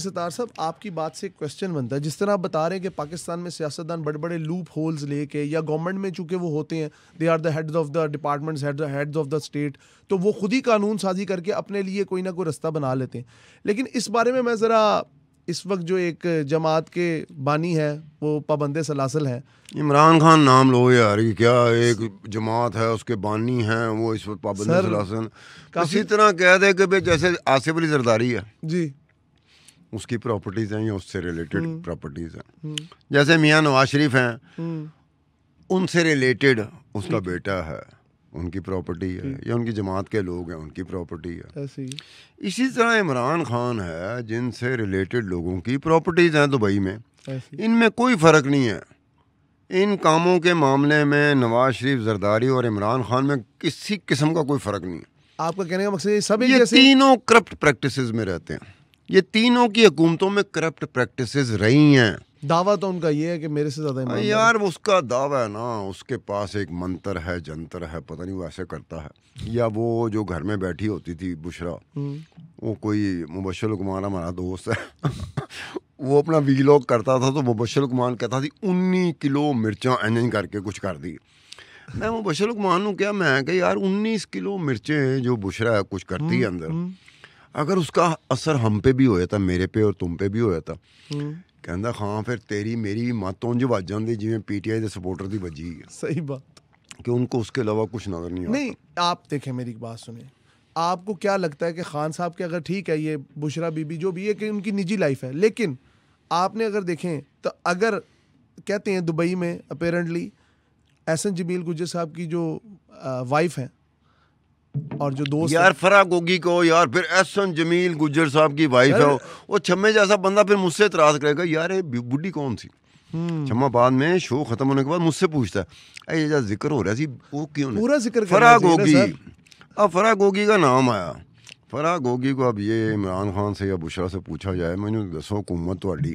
सितार साहब, आपकी बात से एक क्वेश्चन बनता है, जिस तरह आप बता रहे हैं कि पाकिस्तान में सियासतदान बड़े बड़े लूप होल्स लेके, या गवर्नमेंट में चूंकि वो होते हैं, they are the heads of the departments, heads of the state, तो वो खुद ही कानून साजी करके अपने लिए कोई ना कोई रास्ता बना लेते हैं। लेकिन इस बारे में मैं ज़रा, इस वक्त जो एक जमात के बानी है वो पाबंद सलासल है, इमरान खान नाम लो यार, ये क्या एक जमात है उसके बानी हैं वो इस वक्त पाबंद सलासल। इसी तरह कह दे कि भाई जैसे आसिफ अली जरदारी है जी, उसकी प्रॉपर्टीज हैं या उससे रिलेटेड प्रॉपर्टीज हैं, जैसे मियां नवाज शरीफ हैं उनसे रिलेटेड उसका बेटा है, उनकी प्रॉपर्टी है, या उनकी जमात के लोग हैं उनकी प्रॉपर्टी है। ऐसे ही इसी तरह इमरान खान है जिनसे रिलेटेड लोगों की प्रॉपर्टीज हैं दुबई में, इनमें कोई फ़र्क नहीं है। इन कामों के मामले में नवाज शरीफ, जरदारी और इमरान खान में किसी किस्म का कोई फ़र्क नहीं है। आपका कहने का मकसद सब ये तीनों करप्ट प्रैक्टिसेस में रहते हैं, ये तीनों की हुकूमतों में करप्ट प्रैक्टिसेस रही हैं। दावा तो उनका ये है कि मेरे से ज़्यादा यार उसका दावा है ना, उसके पास एक मंत्र है, जंतर है, पता नहीं वो ऐसे करता है, या वो जो घर में बैठी होती थी बुशरा, वो कोई मुबश्शिर कुमार हमारा दोस्त है वो अपना वीलॉग करता था तो मुबश्शिर कुमार कहता थी 19 किलो मिर्चा इंजन करके कुछ कर दी। मैं मुबश्शिर कुमार नूं क्या, मैं कि यार 19 किलो मिर्चें जो बुशरा कुछ करती है अंदर, अगर उसका असर हम पे भी होया था, मेरे पे और तुम पे भी होया था, कहता हाँ फिर तेरी मेरी मत उंज वज जाती जिवें पीटीआई के सपोर्टर की वजी है। सही बात कि उनको उसके अलावा कुछ नजर नहीं आता। नहीं, आप देखें मेरी बात सुने, आपको क्या लगता है कि खान साहब के, अगर ठीक है ये बुशरा बीबी जो भी है कि उनकी निजी लाइफ है, लेकिन आपने अगर देखें तो अगर कहते हैं दुबई में अपेरेंटली एहसन जमील गुज्जर साहब की जो वाइफ है और जो दोस्त यार फराह गोगी को, यार फिर एहसन जमील गुज्जर साहब की वाइफ है, वो छम्मे जैसा बंदा फिर मुझसे इतराज करेगा यार ये बुढ़ी कौन सी। छम्मा बाद में शो खत्म होने के बाद मुझसे पूछता है ये जो जिक्र हो रहा है वो क्यों नहीं पूरा जिक्र फराह गोगी। अब फराह गोगी का नाम आया, फराह गोगी को अब ये इमरान खान से या बुशरा से पूछा जाए, मैंने दसो हुकूमत ਤੁਹਾਡੀ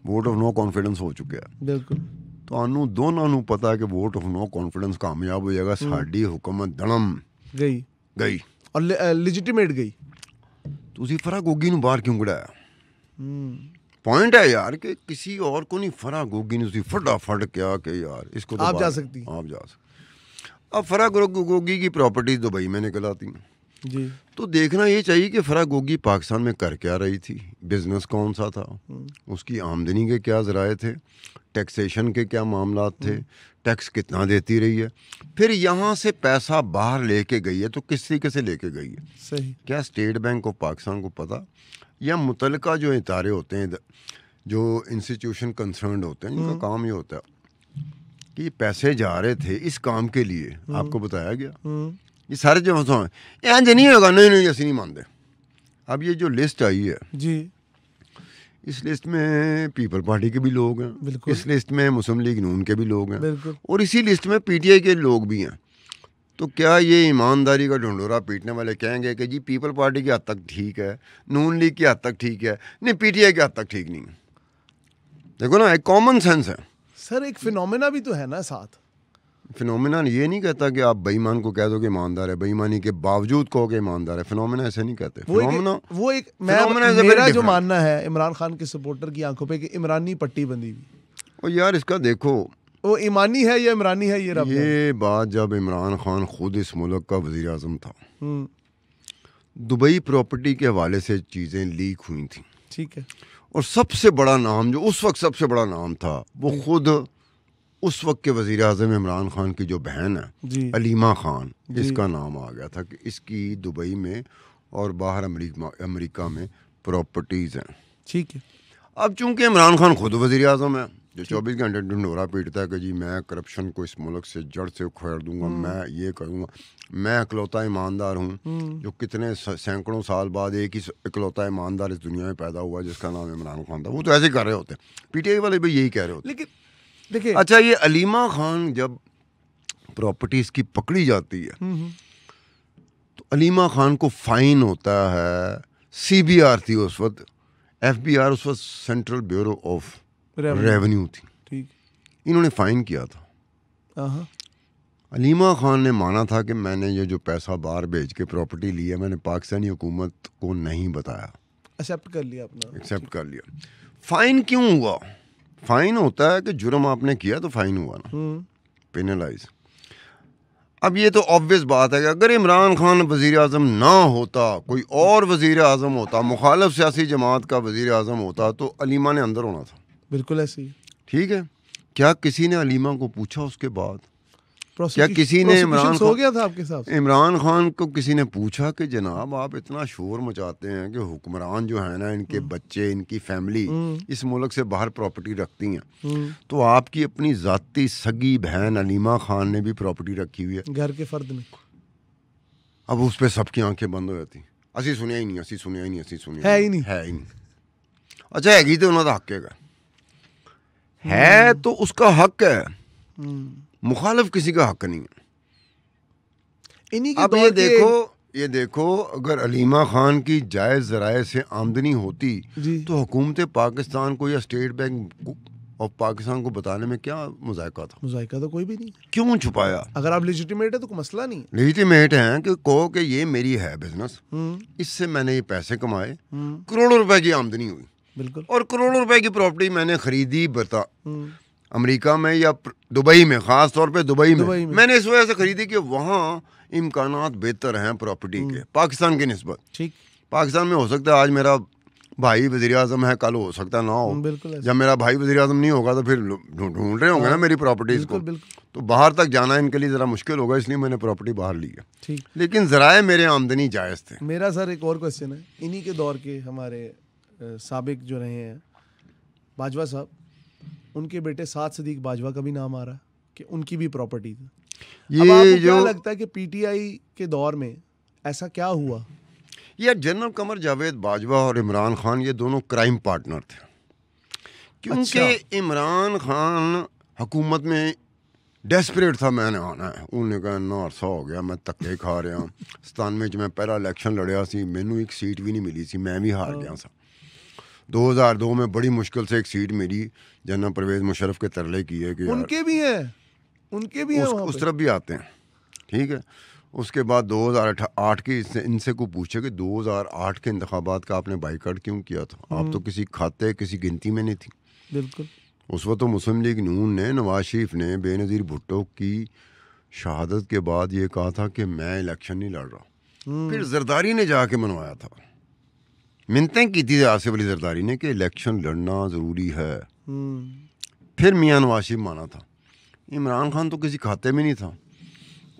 वोट ऑफ नो कॉन्फिडेंस हो चुका है। बिल्कुल ਤੁਹਾਨੂੰ ਦੋਨਾਂ ਨੂੰ ਪਤਾ ਹੈ ਕਿ वोट ऑफ नो कॉन्फिडेंस कामयाब हो जाएगा, ਸਾਡੀ हुकूमत धड़म गई और लेजिटिमेट गई। ਤੁਸੀਂ फराह गोगी ਨੂੰ ਬਾਹਰ क्यों कढ़ाया? पॉइंट है यार कि किसी और को नहीं, फराह गोगी ने फटाफट क्या कि यार इसको तो आप जा सकती, आप जा सकती। अब फराह गोगी की प्रॉपर्टी दुबई में निकल आती हैं जी, तो देखना ये चाहिए कि फराह गोगी पाकिस्तान में कर क्या रही थी, बिजनेस कौन सा था, उसकी आमदनी के क्या ज़राए थे, टैक्सेशन के क्या मामला थे, टैक्स कितना देती रही है, फिर यहाँ से पैसा बाहर लेके गई है तो किस तरीके से लेके गई है। सही, क्या स्टेट बैंक ऑफ पाकिस्तान को पता, या मुतलका जो इदारे होते हैं, जो इंस्टीट्यूशन कंसर्न होते हैं, जिनका काम ये होता है कि पैसे जा रहे थे इस काम के लिए, आपको बताया गया, ये सारे जो हैं नहीं होगा, नहीं ऐसे नहीं मानते। अब ये जो लिस्ट आई है जी, इस लिस्ट में पीपल पार्टी के भी लोग हैं, इस लिस्ट में मुस्लिम लीग नून के भी लोग हैं, और इसी लिस्ट में पीटीआई के लोग भी हैं। तो क्या ये ईमानदारी का ढंढोरा पीटने वाले कहेंगे कि जी पीपल पार्टी की हद तक ठीक है, नून लीग की हद तक ठीक है, नहीं पीटीआई की हद तक ठीक नहीं है? देखो ना, एक कॉमन सेंस है सर, एक फिनोमेना भी तो है ना साथ। फिनोमेना ये नहीं कहता कि आप बेईमान को कह दो कि ईमानदार है, बेईमानी के बावजूद कहो कि ईमानदार है। फिनोमेना ऐसे नहीं कहते। वो एक मेरा जो मानना है इमरान खान के सपोर्टर की आंखों पे कि इमरानी पट्टी बंधी हुई। और यार इसका देखो, वो ईमानी है या इमरानी है, ये बात जब इमरान खान खुद इस मुल्क का वजीर आजम था, दुबई प्रॉपर्टी के हवाले से चीज़ें लीक हुई थी, ठीक है, और सबसे बड़ा नाम जो उस वक्त सबसे बड़ा नाम था वो खुद उस वक्त के वजीर आजम इमरान खान की जो बहन है अलीमा खान, इसका नाम आ गया था कि इसकी दुबई में और बाहर अमेरिका में प्रॉपर्टीज़ हैं। ठीक है। अब चूंकि इमरान खान खुद वजीर आजम है जो 24 घंटे ढंढोरा पीटता है कि जी मैं करप्शन को इस मुल्क से जड़ से उखेड़ दूंगा, मैं ये करूँगा, मैं इकलौता ईमानदार हूँ, जो कितने सैकड़ों साल बाद एक ही इकलौता ईमानदार इस दुनिया में पैदा हुआ जिसका नाम इमरान खान था। वो तो ऐसे कर रहे होते, पीटीआई वाले भी यही कह रहे होते। लेकिन देखिए, अच्छा, ये अलीमा खान जब प्रॉपर्टीज की पकड़ी जाती है तो अलीमा खान को फाइन होता है, सीबीआर थी उस वक्त, एफबीआर उस वक्त सेंट्रल ब्यूरो ऑफ रेवेन्यू थी, ठीक, इन्होंने फाइन किया था। अलीमा खान ने माना था कि मैंने ये जो पैसा बाहर भेज के प्रॉपर्टी ली है मैंने पाकिस्तानी हुकूमत को नहीं बताया। एक्सेप्ट कर लिया अपना, एक्सेप्ट कर लिया। फाइन क्यों हुआ? फाइन होता है कि जुर्म आपने किया तो फाइन हुआ ना, पेनलाइज। अब ये तो ऑब्वियस बात है कि अगर इमरान खान वज़ीर आज़म ना होता, कोई और वज़ीर आज़म होता, मुखालिफ सियासी जमात का वज़ीर आज़म होता, तो अलीमा ने अंदर होना था। बिल्कुल ऐसे ही। ठीक है, क्या किसी ने अलीमा को पूछा उसके बाद? क्या किसी ने इमरान खान को किसी ने पूछा कि जनाब आप इतना शोर मचाते हैं कि हुक्मरान जो है ना, इनके बच्चे, इनकी फैमिली इस मुल्क से बाहर प्रॉपर्टी रखती हैं, तो आपकी अपनी ज़ाती सगी बहन अलीमा खान ने भी प्रॉपर्टी रखी हुई है घर के फर्द में। अब उस पर सबकी आंखें बंद हो जाती, असी सुनिया ही नहीं, असी सुनिया ही नहीं, असी सुनिया है ही नहीं, है ही नहीं। अच्छा हैगी तो उन्होंने हक है तो उसका हक है, मुखालिफ किसी का हक नहीं है। अब ये देखो अगर अलीमा खान की जायज़ ज़राए से आमदनी होती तो हुकूमत पाकिस्तान को या स्टेट बैंक ऑफ पाकिस्तान को बताने में क्या मुज़ायका था? मुज़ायका तो कोई भी नहीं। क्यों छुपाया? अगर आप लेजिटिमेट है तो कोई मसला नहीं। लेजिटिमेट हैं कि कहो कि ये मेरी है बिजनेस, इससे मैंने ये पैसे कमाए, करोड़ों रुपए की आमदनी हुई, बिल्कुल, और करोड़ों रुपए की प्रॉपर्टी मैंने खरीदी अमेरिका में या दुबई में, ख़ास तौर पे दुबई में मैंने इस वजह से ख़रीदी कि वहाँ इम्कानात बेहतर हैं प्रॉपर्टी के पाकिस्तान की निस्बत। ठीक, पाकिस्तान में हो सकता है आज मेरा भाई वज़ीर आज़म है, कल हो सकता है ना हो। जब मेरा भाई वज़ीर आज़म नहीं होगा तो फिर ढूंढ रहे होंगे ना मेरी प्रॉपर्टीज़ को, तो बाहर तक जाना इनके लिए ज़रा मुश्किल होगा, इसलिए मैंने प्रॉपर्टी बाहर ली है। ठीक, लेकिन ज़राए मेरे आमदनी जायज़ थे। मेरा सर एक और क्वेश्चन है, इन्हीं के दौर के हमारे साबिक जो रहे हैं बाजवा साहब, उनके बेटे साद सदीक बाजवा का भी नाम आ रहा है कि उनकी भी प्रॉपर्टी थी। ये आपको क्या लगता है कि पीटीआई के दौर में ऐसा क्या हुआ? यार जनरल कमर जावेद बाजवा और इमरान खान ये दोनों क्राइम पार्टनर थे, क्योंकि इमरान खान हुकूमत में डेस्परेट था, मैंने आना है, उन्होंने कहा ना अरसा हो गया मैं धक्के खा रहा, 97 में पहला इलेक्शन लड़िया सी, मैनू एक सीट भी नहीं मिली सी, मैं भी हार गया सा। 2002 में बड़ी मुश्किल से एक सीट मिली, जनरल परवेज मुशर्रफ के तरले की है कि उनके भी हैं, उनके भी हैं, उस तरफ भी आते हैं। ठीक है, उसके बाद 2008 की इनसे को पूछे कि 2008 के इंतखाबात का आपने बाइकाट क्यों किया था? आप तो किसी खाते किसी गिनती में नहीं थी। बिल्कुल, उस वक्त तो मुस्लिम लीग नून ने, नवाज शरीफ ने बेनज़ीर भुट्टो की शहादत के बाद ये कहा था कि मैं इलेक्शन नहीं लड़ रहा। फिर जरदारी ने जाके मनवाया था, मिन्नतें की थी आसिफ अली जरदारी ने कि इलेक्शन लड़ना ज़रूरी है। फिर मियाँ नवाज शरीफ माना था। इमरान खान तो किसी खाते में नहीं था।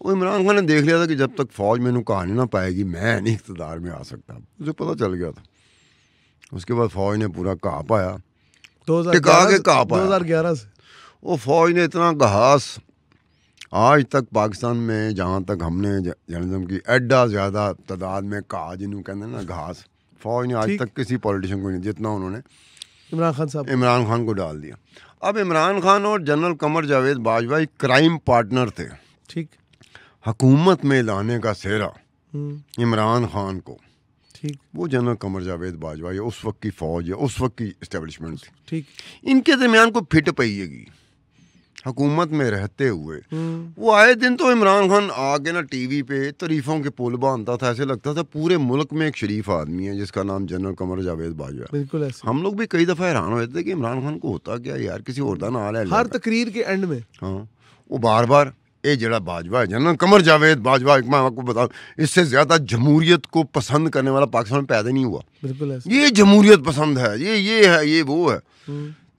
वो इमरान खान ने देख लिया था कि जब तक फौज मैनू कहानी ना पाएगी मैं नहीं इक़्तिदार में आ सकता, मुझे पता चल गया था। उसके बाद फौज ने पूरा कहा पाया, 2011 से वो फौज ने इतना घास, आज तक पाकिस्तान में जहाँ तक हमने जर्नलिज्म की एड्डा ज़्यादा तादाद में कहा जिन्होंने कहते हैं ना घास, फौज ने आज तक किसी पॉलिटिशियन को नहीं जितना उन्होंने इमरान खान को डाल दिया। अब इमरान खान और जनरल कमर जावेद बाजवा एक क्राइम पार्टनर थे। ठीक, हुकूमत में लाने का सेहरा इमरान खान को, ठीक, वो जनरल कमर जावेद बाजवा या उस वक्त की फौज या उस वक्त की इस्टेब्लिशमेंट थी। ठीक, इनके दरमियान को फिट पईएगी हुकूमत में रहते हुए। वो आए दिन तो इमरान खान आके ना टीवी पे तारीफों के पुल बांधता था, ऐसे लगता था पूरे मुल्क में एक शरीफ आदमी है जिसका नाम जनरल कमर जावेद बाजवा। बिल्कुल ऐसे। हम लोग भी कई दफ़ा हैरान हुए थे कि इमरान खान को होता क्या यार, किसी और का नाम है हर तकरीर के एंड में। हाँ, वो बार बार ये जड़ा बाजवा है, जनरल कमर जावेद बाजवा, मैं आपको बताऊं इससे ज़्यादा जमहूरियत को पसंद करने वाला पाकिस्तान में पैदा नहीं हुआ। बिल्कुल ऐसे। ये जमहूरियत पसंद है, ये है, ये वो है।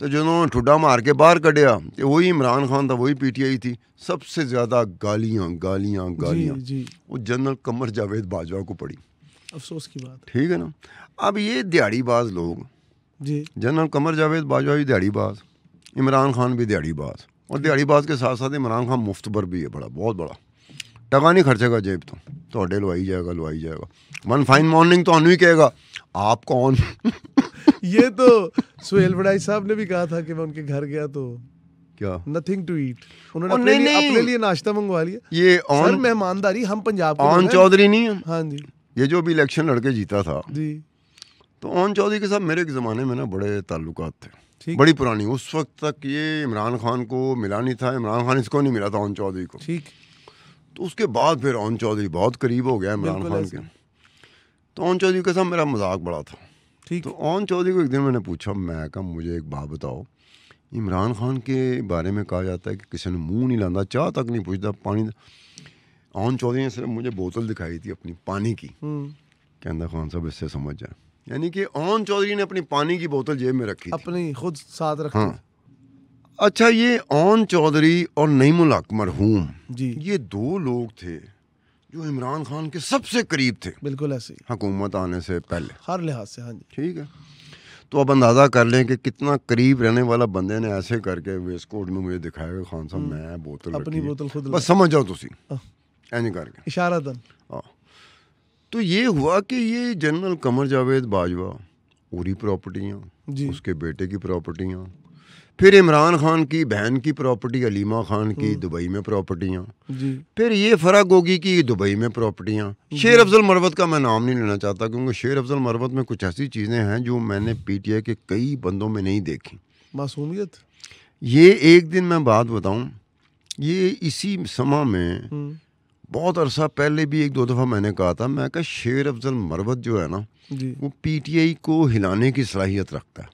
तो जिन्होंने ठुड्डा मार के बाहर कढ़िया वही इमरान खान था, वही पीटीआई थी। सबसे ज़्यादा गालियाँ वो जनरल कमर जावेद बाजवा को पड़ी। अफसोस की बात, ठीक है ना। अब ये दिहाड़ीबाज लोग जी, जनरल कमर जावेद बाजवा भी दिहाड़ीबाज, इमरान खान भी दिहाड़ीबाज, और दिहाड़ीबाज के साथ साथ इमरान खान मुफ्तबर भी है, बड़ा बहुत बड़ा टका नहीं खर्चेगा जेब तो लुआई जाएगा। वन फाइन मॉर्निंग तो अनु ही कहेगा आप कौन। ये तो सुहेल बड़ाई साहब ने भी कहा था कि मैं उनके घर गया तो क्या नथिंग टू ईट, उन्होंने अपने लिए नाश्ता मंगवा लिया। ये सर मेहमानदारी, हम पंजाब के ऑन चौधरी नहीं है। हाँ जी, ये जो भी इलेक्शन लड़के जीता था जी, तो ऑन चौधरी के साथ मेरे ज़माने में ना बड़े ताल्लुकात थे, बड़ी पुरानी। उस वक्त तक ये इमरान खान को मिला नहीं था, इमरान खान इसको नहीं मिला था ऑन चौधरी को। ठीक, तो उसके बाद फिर ऑन चौधरी बहुत करीब हो गया इमरान खान के। तो ऑन चौधरी के साथ मेरा मजाक बड़ा था ठीक। तो ओन चौधरी को एक दिन मैंने पूछा, मैं कहा मुझे एक बात बताओ, इमरान खान के बारे में कहा जाता है कि किसी ने मुंह नहीं लांदा, चाह तक नहीं पूछता, पानी। ओन चौधरी ने सिर्फ मुझे बोतल दिखाई थी अपनी पानी की, कहता खान साहब इससे समझ जाए, यानी कि ओन चौधरी ने अपनी पानी की बोतल जेब में रखी अपनी खुद साथ रखी। हाँ। अच्छा, ये ओन चौधरी और नईमुल हक मरहूम जी, ये दो लोग थे जो इमरान खान के सबसे करीब थे, बिल्कुल ऐसे ही, हुकूमत आने से पहले, हर लिहाज से। हाँ जी, ठीक है। तो अब अंदाज़ा कर लें कि कितना करीब रहने वाला बंदे ने ऐसे करके वेस्ट कोट में मुझे दिखाया कि खान साहब मैं बोतल अपनी रखी है, बोतल खुद बस समझ जाओ तुसी ऐसे करके इशारतन। हाँ। तो ये हुआ कि ये जनरल कमर जावेद बाजवा पूरी प्रॉपर्टियाँ, जी, उसके बेटे की प्रॉपर्टियाँ, फिर इमरान खान की बहन की प्रॉपर्टी अलीमा खान की दुबई में प्रॉपर्टियाँ, जी, फिर ये फराग गोगी की दुबई में प्रॉपर्टियाँ। शेर अफजल मरवत का मैं नाम नहीं लेना चाहता क्योंकि शेर अफजल मरवत में कुछ ऐसी चीज़ें हैं जो मैंने पीटीआई के कई बंदों में नहीं देखी। मासूमियत। ये एक दिन मैं बात बताऊं, ये इसी समय में बहुत अरसा पहले भी एक दो दफ़ा मैंने कहा था, मैं कहा शेर अफजल मरवत जो है ना जी, वो पीटीआई को हिलाने की सलाहियत रखता है।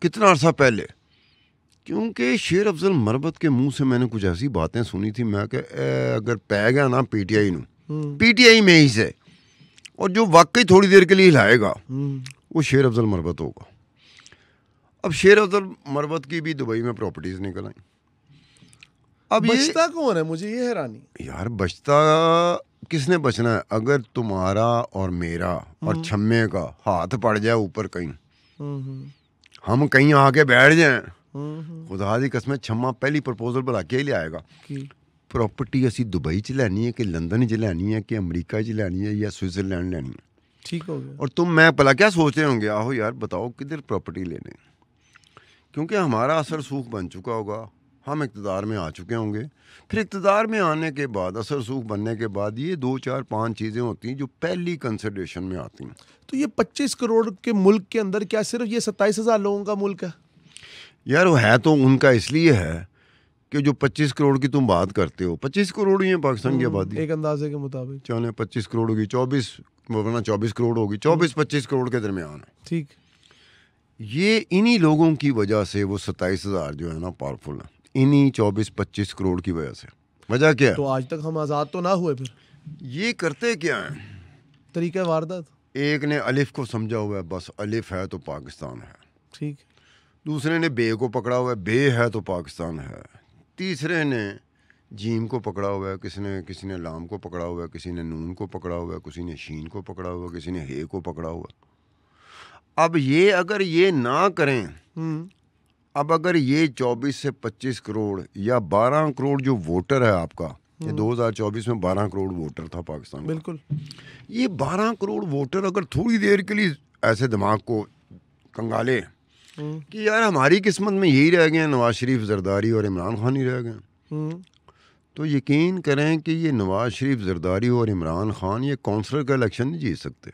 कितना अरसा पहले, क्योंकि शेर अफजल मरवत के मुंह से मैंने कुछ ऐसी बातें सुनी थी, मैं कहा अगर पै गया ना पीटीआई नू, पीटीआई में ही से, और जो वाकई थोड़ी देर के लिए हिलाएगा वो शेर अफजल मरवत होगा। अब शेर अफजल मरवत की भी दुबई में प्रॉपर्टीज निकल आई। अब बचता कौन है, मुझे ये हैरानी। यार बचता किसने बचना है? अगर तुम्हारा और मेरा और छम्मे का हाथ पड़ जाए ऊपर कहीं, हम कहीं आके बैठ जाएं, खुदा दी कसम छम्मा पहली प्रपोजल बना के ही ले आएगा कि प्रॉपर्टी असी दुबई च लैनी है कि लंदन च लैनी है कि अमरीका च लैनी है या स्विट्जरलैंड लैनी है। ठीक हो गया। और तुम मैं भला क्या सोच रहे होंगे, आहो यार बताओ किधर प्रॉपर्टी लेने, क्योंकि हमारा असर सूख बन चुका होगा, हम इक़्तिदार में आ चुके होंगे। फिर इक़्तिदार में आने के बाद, असर सूख बनने के बाद ये 2 4 5 चीज़ें होती हैं जो पहली कंसिडरेशन में आती हैं। तो ये 25 करोड़ के मुल्क के अंदर क्या सिर्फ ये 27,000 लोगों का मुल्क है? यार वो है तो उनका इसलिए है कि जो 25 करोड़ की तुम बात करते हो, 25 करोड़ ही है पाकिस्तान की आबादी एक अंदाजे के मुताबिक, चाहे 25 करोड़ होगी, 24 वरना 24 करोड़ होगी, 24-25 करोड़ के दरमियान है। ठीक। ये इन्हीं लोगों की वजह से वो 27,000 जो है ना पावरफुल है, इन्हीं 24-25 करोड़ की वजह से। वजह क्या है? तो आज तक हम आज़ाद तो ना हुए। फिर ये करते क्या है? तरीका वारदात। एक ने अलिफ को समझा हुआ है, बस अलिफ है तो पाकिस्तान है। ठीक। दूसरे ने बे को पकड़ा हुआ है, बे है तो पाकिस्तान है। तीसरे ने जीम को पकड़ा हुआ है, किसी ने लाम को पकड़ा हुआ है, किसी ने नून को पकड़ा हुआ है, किसी ने शीन को पकड़ा हुआ है, किसी ने हे को पकड़ा हुआ है। अब ये अगर ये ना करें, अब अगर ये 24 से 25 करोड़ या 12 करोड़ जो वोटर है आपका, ये 2024 में 12 करोड़ वोटर था पाकिस्तान, बिल्कुल। ये 12 करोड़ वोटर अगर थोड़ी देर के लिए ऐसे दिमाग को कंगाले कि यार हमारी किस्मत में यही रह गए, नवाज शरीफ, जरदारी और इमरान खान ही रह गए, तो यकीन करें कि ये नवाज शरीफ, जरदारी और इमरान खान ये काउंसलर का इलेक्शन नहीं जीत सकते।